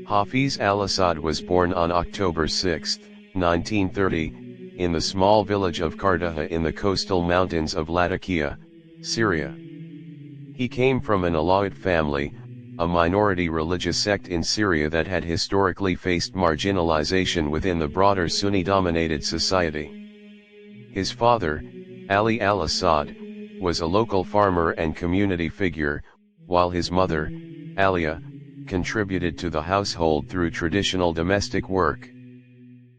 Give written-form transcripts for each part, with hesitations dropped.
Hafez al-Assad was born on October 6, 1930, in the small village of Kardaha in the coastal mountains of Latakia, Syria. He came from an Alawite family, a minority religious sect in Syria that had historically faced marginalization within the broader Sunni-dominated society. His father, Ali al-Assad, was a local farmer and community figure, while his mother, Alia, contributed to the household through traditional domestic work.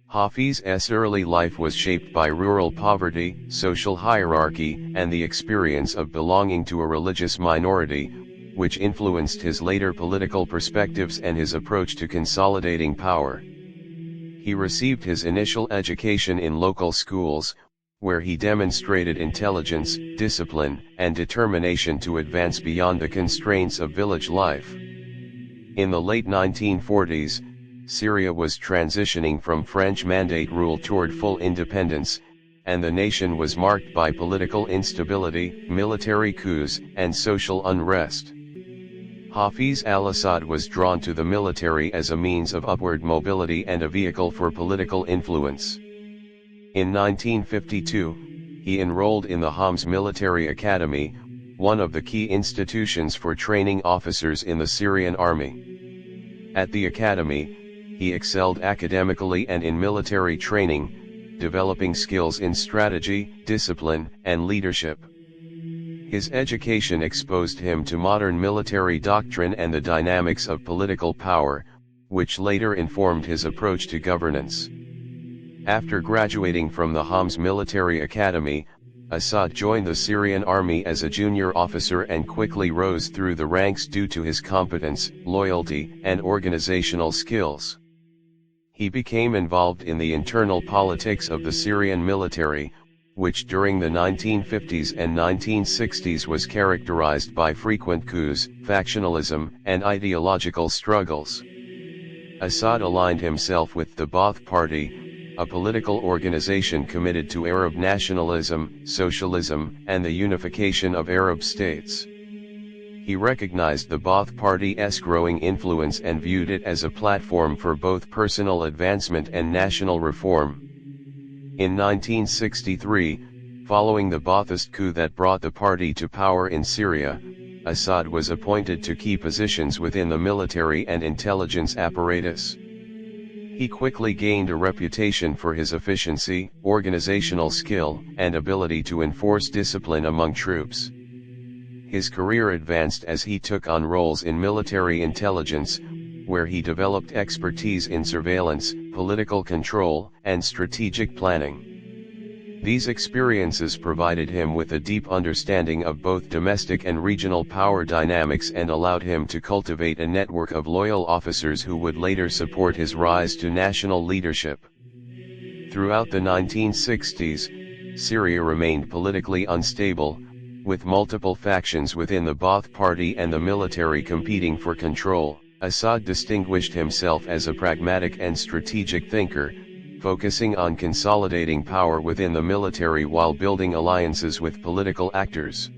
Hafez's early life was shaped by rural poverty, social hierarchy, and the experience of belonging to a religious minority, which influenced his later political perspectives and his approach to consolidating power. He received his initial education in local schools, where he demonstrated intelligence, discipline, and determination to advance beyond the constraints of village life. In the late 1940s, Syria was transitioning from French mandate rule toward full independence, and the nation was marked by political instability, military coups, and social unrest. Hafez al-Assad was drawn to the military as a means of upward mobility and a vehicle for political influence. In 1952, he enrolled in the Homs Military Academy, one of the key institutions for training officers in the Syrian army. At the academy, he excelled academically and in military training, developing skills in strategy, discipline, and leadership. His education exposed him to modern military doctrine and the dynamics of political power, which later informed his approach to governance. After graduating from the Homs Military Academy, Assad joined the Syrian army as a junior officer and quickly rose through the ranks due to his competence, loyalty, and organizational skills. He became involved in the internal politics of the Syrian military, which during the 1950s and 1960s was characterized by frequent coups, factionalism, and ideological struggles. Assad aligned himself with the Ba'ath Party, a political organization committed to Arab nationalism, socialism, and the unification of Arab states. He recognized the Ba'ath Party's growing influence and viewed it as a platform for both personal advancement and national reform. In 1963, following the Ba'athist coup that brought the party to power in Syria, Assad was appointed to key positions within the military and intelligence apparatus. He quickly gained a reputation for his efficiency, organizational skill, and ability to enforce discipline among troops. His career advanced as he took on roles in military intelligence, where he developed expertise in surveillance, political control, and strategic planning. These experiences provided him with a deep understanding of both domestic and regional power dynamics and allowed him to cultivate a network of loyal officers who would later support his rise to national leadership. Throughout the 1960s, Syria remained politically unstable, with multiple factions within the Ba'ath Party and the military competing for control. Assad distinguished himself as a pragmatic and strategic thinker, focusing on consolidating power within the military while building alliances with political actors.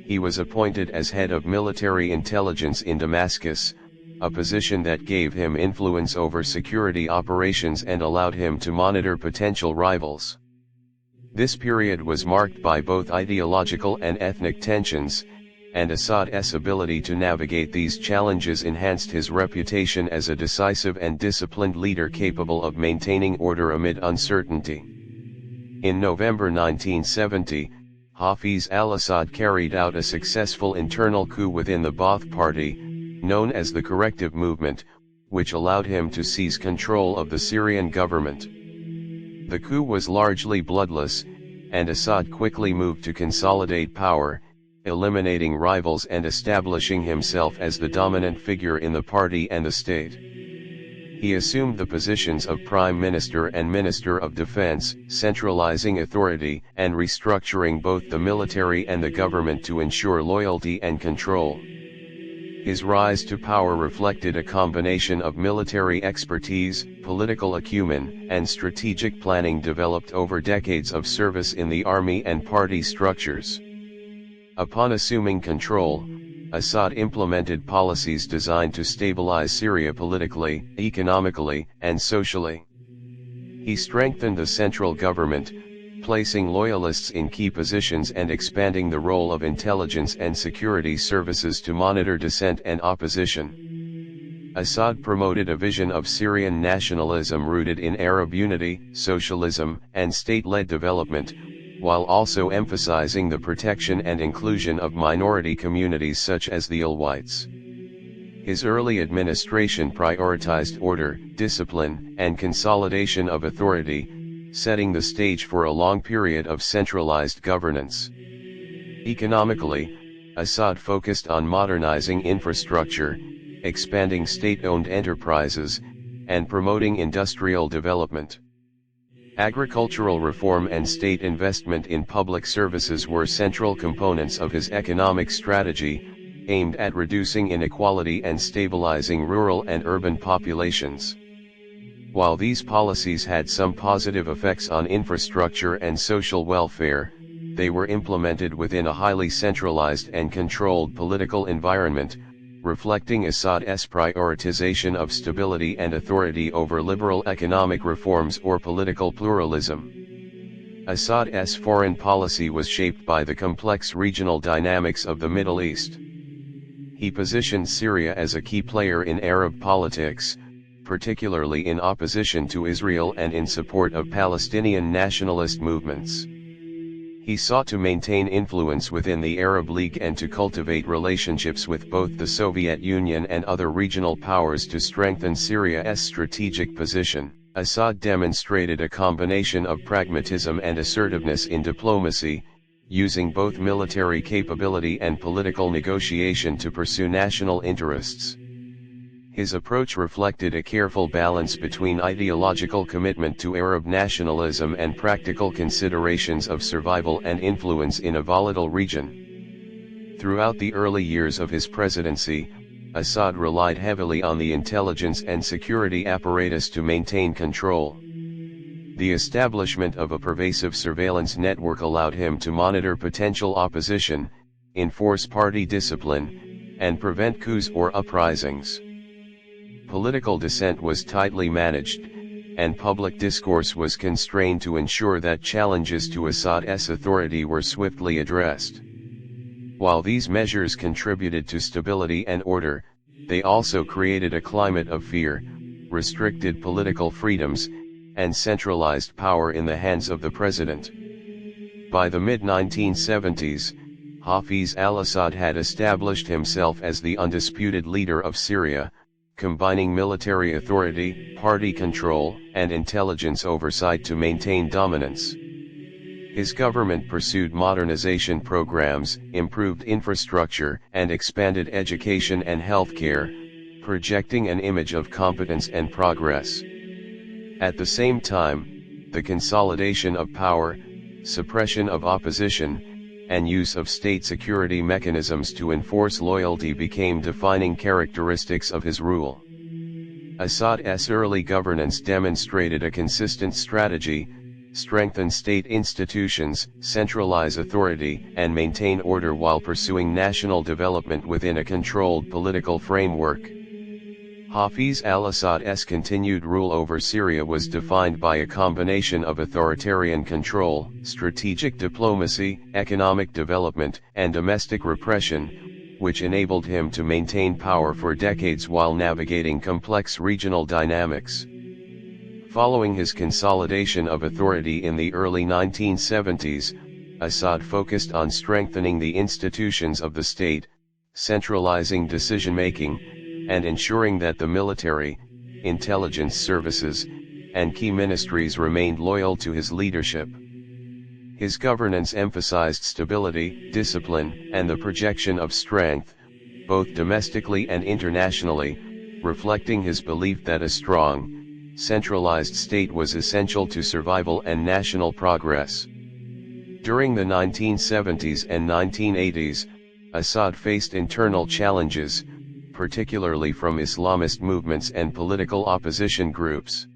He was appointed as head of military intelligence in Damascus, a position that gave him influence over security operations and allowed him to monitor potential rivals. This period was marked by both ideological and ethnic tensions, and Assad's ability to navigate these challenges enhanced his reputation as a decisive and disciplined leader capable of maintaining order amid uncertainty. In November 1970, Hafez al-Assad carried out a successful internal coup within the Ba'ath Party, known as the Corrective Movement, which allowed him to seize control of the Syrian government. The coup was largely bloodless, and Assad quickly moved to consolidate power, eliminating rivals and establishing himself as the dominant figure in the party and the state. He assumed the positions of Prime Minister and Minister of Defense, centralizing authority and restructuring both the military and the government to ensure loyalty and control. His rise to power reflected a combination of military expertise, political acumen, and strategic planning developed over decades of service in the army and party structures. Upon assuming control, Assad implemented policies designed to stabilize Syria politically, economically, and socially. He strengthened the central government, placing loyalists in key positions and expanding the role of intelligence and security services to monitor dissent and opposition. Assad promoted a vision of Syrian nationalism rooted in Arab unity, socialism, and state-led development, while also emphasizing the protection and inclusion of minority communities such as the Alawites. His early administration prioritized order, discipline, and consolidation of authority, setting the stage for a long period of centralized governance. Economically, Assad focused on modernizing infrastructure, expanding state-owned enterprises, and promoting industrial development. Agricultural reform and state investment in public services were central components of his economic strategy, aimed at reducing inequality and stabilizing rural and urban populations. While these policies had some positive effects on infrastructure and social welfare, they were implemented within a highly centralized and controlled political environment, reflecting Assad's prioritization of stability and authority over liberal economic reforms or political pluralism. Assad's foreign policy was shaped by the complex regional dynamics of the Middle East. He positioned Syria as a key player in Arab politics, particularly in opposition to Israel and in support of Palestinian nationalist movements. He sought to maintain influence within the Arab League and to cultivate relationships with both the Soviet Union and other regional powers to strengthen Syria's strategic position. Assad demonstrated a combination of pragmatism and assertiveness in diplomacy, using both military capability and political negotiation to pursue national interests. His approach reflected a careful balance between ideological commitment to Arab nationalism and practical considerations of survival and influence in a volatile region. Throughout the early years of his presidency, Assad relied heavily on the intelligence and security apparatus to maintain control. The establishment of a pervasive surveillance network allowed him to monitor potential opposition, enforce party discipline, and prevent coups or uprisings. Political dissent was tightly managed, and public discourse was constrained to ensure that challenges to Assad's authority were swiftly addressed. While these measures contributed to stability and order, they also created a climate of fear, restricted political freedoms, and centralized power in the hands of the president. By the mid-1970s, Hafez al-Assad had established himself as the undisputed leader of Syria, combining military authority, party control, and intelligence oversight to maintain dominance. His government pursued modernization programs, improved infrastructure, and expanded education and healthcare, projecting an image of competence and progress. At the same time, the consolidation of power, suppression of opposition, and use of state security mechanisms to enforce loyalty became defining characteristics of his rule. Assad's early governance demonstrated a consistent strategy: strengthen state institutions, centralize authority, and maintain order while pursuing national development within a controlled political framework. Hafez al-Assad's continued rule over Syria was defined by a combination of authoritarian control, strategic diplomacy, economic development, and domestic repression, which enabled him to maintain power for decades while navigating complex regional dynamics. Following his consolidation of authority in the early 1970s, Assad focused on strengthening the institutions of the state, centralizing decision-making, and ensuring that the military, intelligence services, and key ministries remained loyal to his leadership. His governance emphasized stability, discipline, and the projection of strength, both domestically and internationally, reflecting his belief that a strong, centralized state was essential to survival and national progress. During the 1970s and 1980s, Assad faced internal challenges, particularly from Islamist movements and political opposition groups.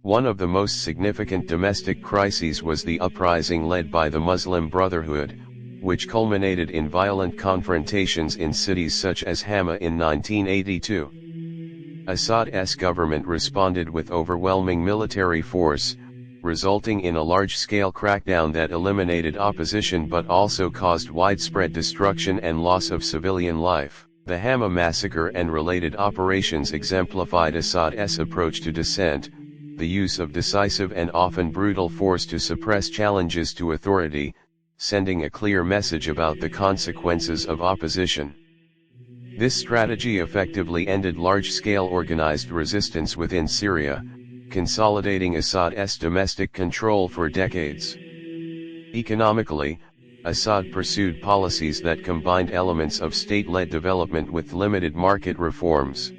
One of the most significant domestic crises was the uprising led by the Muslim Brotherhood, which culminated in violent confrontations in cities such as Hama in 1982. Assad's government responded with overwhelming military force, resulting in a large-scale crackdown that eliminated opposition but also caused widespread destruction and loss of civilian life. The Hama massacre and related operations exemplified Assad's approach to dissent, the use of decisive and often brutal force to suppress challenges to authority, sending a clear message about the consequences of opposition. This strategy effectively ended large-scale organized resistance within Syria, consolidating Assad's domestic control for decades. Economically, Assad pursued policies that combined elements of state-led development with limited market reforms.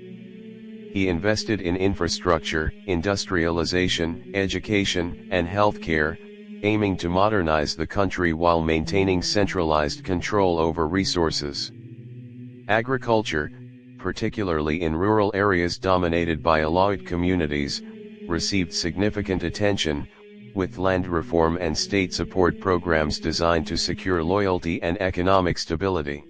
He invested in infrastructure, industrialization, education, and healthcare, aiming to modernize the country while maintaining centralized control over resources. Agriculture, particularly in rural areas dominated by Alawite communities, received significant attention, with land reform and state support programs designed to secure loyalty and economic stability.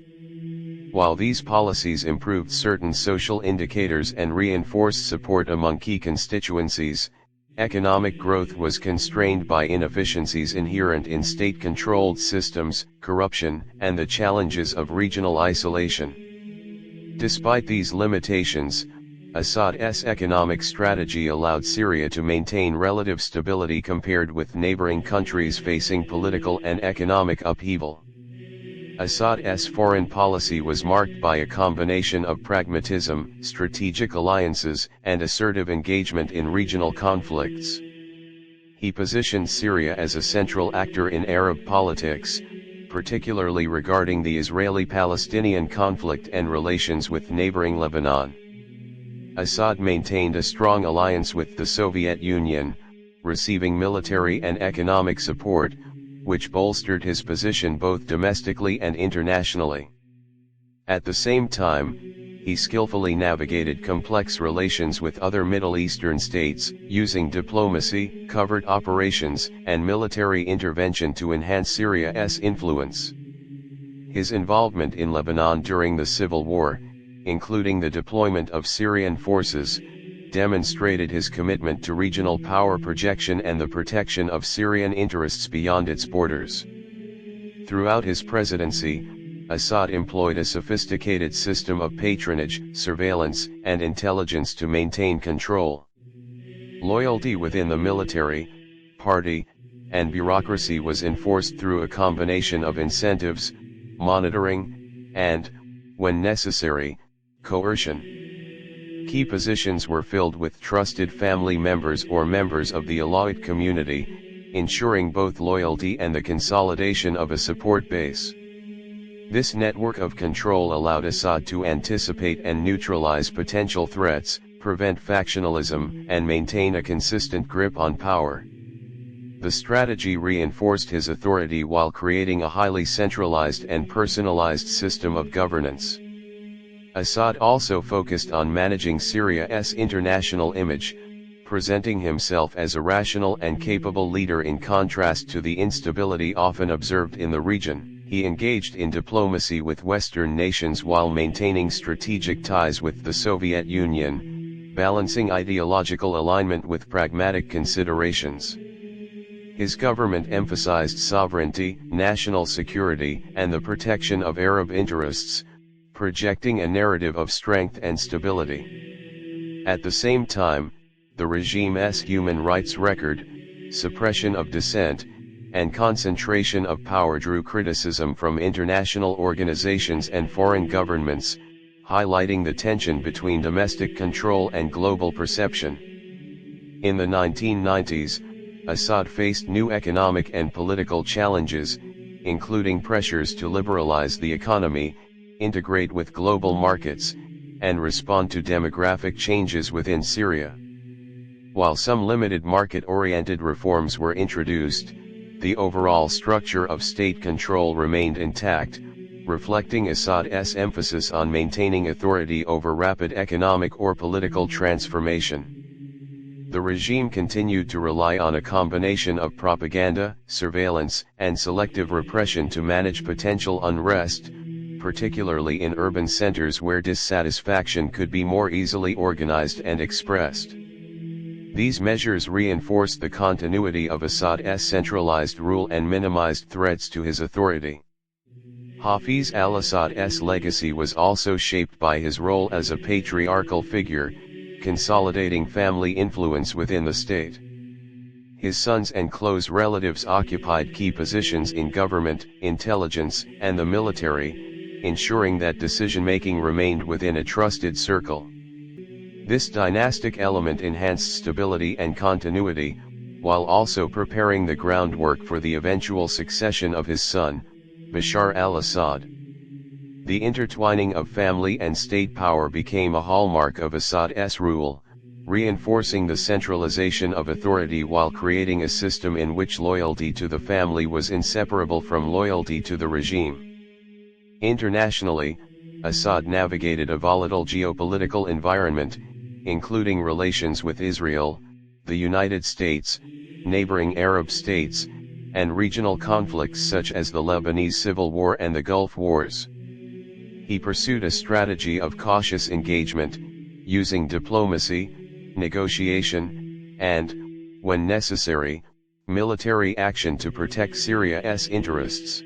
While these policies improved certain social indicators and reinforced support among key constituencies, economic growth was constrained by inefficiencies inherent in state-controlled systems, corruption, and the challenges of regional isolation. Despite these limitations, Assad's economic strategy allowed Syria to maintain relative stability compared with neighboring countries facing political and economic upheaval. Assad's foreign policy was marked by a combination of pragmatism, strategic alliances, and assertive engagement in regional conflicts. He positioned Syria as a central actor in Arab politics, particularly regarding the Israeli-Palestinian conflict and relations with neighboring Lebanon. Assad maintained a strong alliance with the Soviet Union, receiving military and economic support, which bolstered his position both domestically and internationally. At the same time, he skillfully navigated complex relations with other Middle Eastern states, using diplomacy, covert operations, and military intervention to enhance Syria's influence. His involvement in Lebanon during the civil war, including the deployment of Syrian forces, demonstrated his commitment to regional power projection and the protection of Syrian interests beyond its borders. Throughout his presidency, Assad employed a sophisticated system of patronage, surveillance, and intelligence to maintain control. Loyalty within the military, party, and bureaucracy was enforced through a combination of incentives, monitoring, and, when necessary, coercion. Key positions were filled with trusted family members or members of the Alawite community, ensuring both loyalty and the consolidation of a support base. This network of control allowed Assad to anticipate and neutralize potential threats, prevent factionalism, and maintain a consistent grip on power. The strategy reinforced his authority while creating a highly centralized and personalized system of governance. Assad also focused on managing Syria's international image, presenting himself as a rational and capable leader in contrast to the instability often observed in the region. He engaged in diplomacy with Western nations while maintaining strategic ties with the Soviet Union, balancing ideological alignment with pragmatic considerations. His government emphasized sovereignty, national security, and the protection of Arab interests, projecting a narrative of strength and stability. At the same time, the regime's human rights record, suppression of dissent, and concentration of power drew criticism from international organizations and foreign governments, highlighting the tension between domestic control and global perception. In the 1990s, Assad faced new economic and political challenges, including pressures to liberalize the economy, integrate with global markets, and respond to demographic changes within Syria. While some limited market-oriented reforms were introduced, the overall structure of state control remained intact, reflecting Assad's emphasis on maintaining authority over rapid economic or political transformation. The regime continued to rely on a combination of propaganda, surveillance, and selective repression to manage potential unrest, particularly in urban centers where dissatisfaction could be more easily organized and expressed. These measures reinforced the continuity of Assad's centralized rule and minimized threats to his authority. Hafez al-Assad's legacy was also shaped by his role as a patriarchal figure, consolidating family influence within the state. His sons and close relatives occupied key positions in government, intelligence, and the military, ensuring that decision-making remained within a trusted circle. This dynastic element enhanced stability and continuity, while also preparing the groundwork for the eventual succession of his son, Bashar al-Assad. The intertwining of family and state power became a hallmark of Assad's rule, reinforcing the centralization of authority while creating a system in which loyalty to the family was inseparable from loyalty to the regime. Internationally, Assad navigated a volatile geopolitical environment, including relations with Israel, the United States, neighboring Arab states, and regional conflicts such as the Lebanese Civil War and the Gulf Wars. He pursued a strategy of cautious engagement, using diplomacy, negotiation, and, when necessary, military action to protect Syria's interests.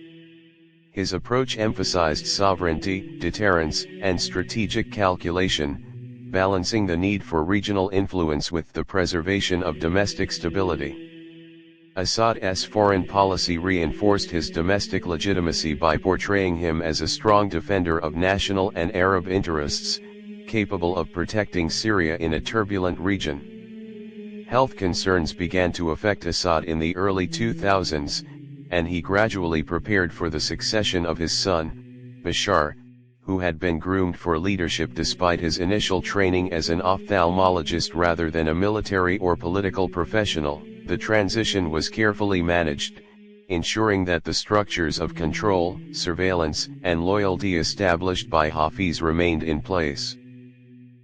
His approach emphasized sovereignty, deterrence, and strategic calculation, balancing the need for regional influence with the preservation of domestic stability. Assad's foreign policy reinforced his domestic legitimacy by portraying him as a strong defender of national and Arab interests, capable of protecting Syria in a turbulent region. Health concerns began to affect Assad in the early 2000s, and he gradually prepared for the succession of his son, Bashar, who had been groomed for leadership despite his initial training as an ophthalmologist rather than a military or political professional. The transition was carefully managed, ensuring that the structures of control, surveillance, and loyalty established by Hafez remained in place.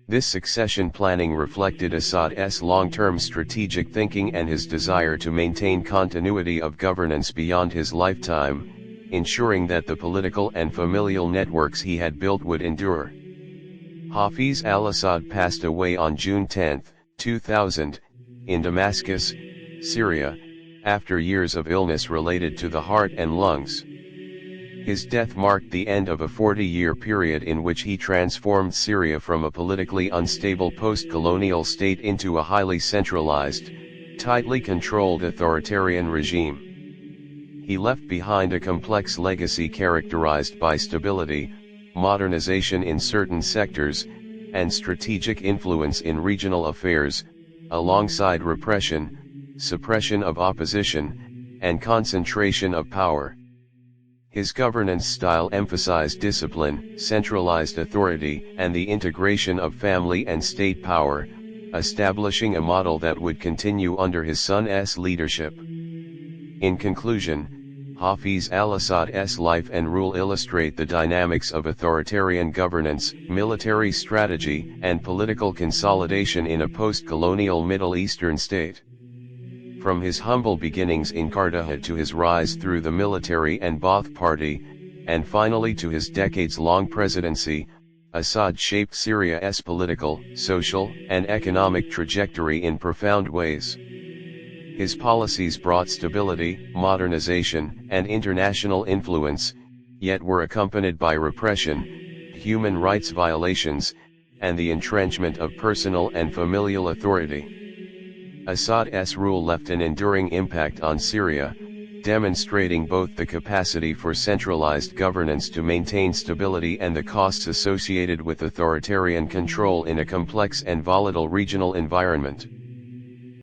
This succession planning reflected Assad's long-term strategic thinking and his desire to maintain continuity of governance beyond his lifetime, ensuring that the political and familial networks he had built would endure. Hafez al-Assad passed away on June 10, 2000, in Damascus, Syria, after years of illness related to the heart and lungs. His death marked the end of a 40-year period in which he transformed Syria from a politically unstable post-colonial state into a highly centralized, tightly controlled authoritarian regime. He left behind a complex legacy characterized by stability, modernization in certain sectors, and strategic influence in regional affairs, alongside repression, suppression of opposition, and concentration of power. His governance style emphasized discipline, centralized authority, and the integration of family and state power, establishing a model that would continue under his son's leadership. In conclusion, Hafez al-Assad's life and rule illustrate the dynamics of authoritarian governance, military strategy, and political consolidation in a post-colonial Middle Eastern state. From his humble beginnings in Carthage to his rise through the military and Ba'ath Party, and finally to his decades-long presidency, Assad shaped Syria's political, social, and economic trajectory in profound ways. His policies brought stability, modernization, and international influence, yet were accompanied by repression, human rights violations, and the entrenchment of personal and familial authority. Assad's rule left an enduring impact on Syria, demonstrating both the capacity for centralized governance to maintain stability and the costs associated with authoritarian control in a complex and volatile regional environment.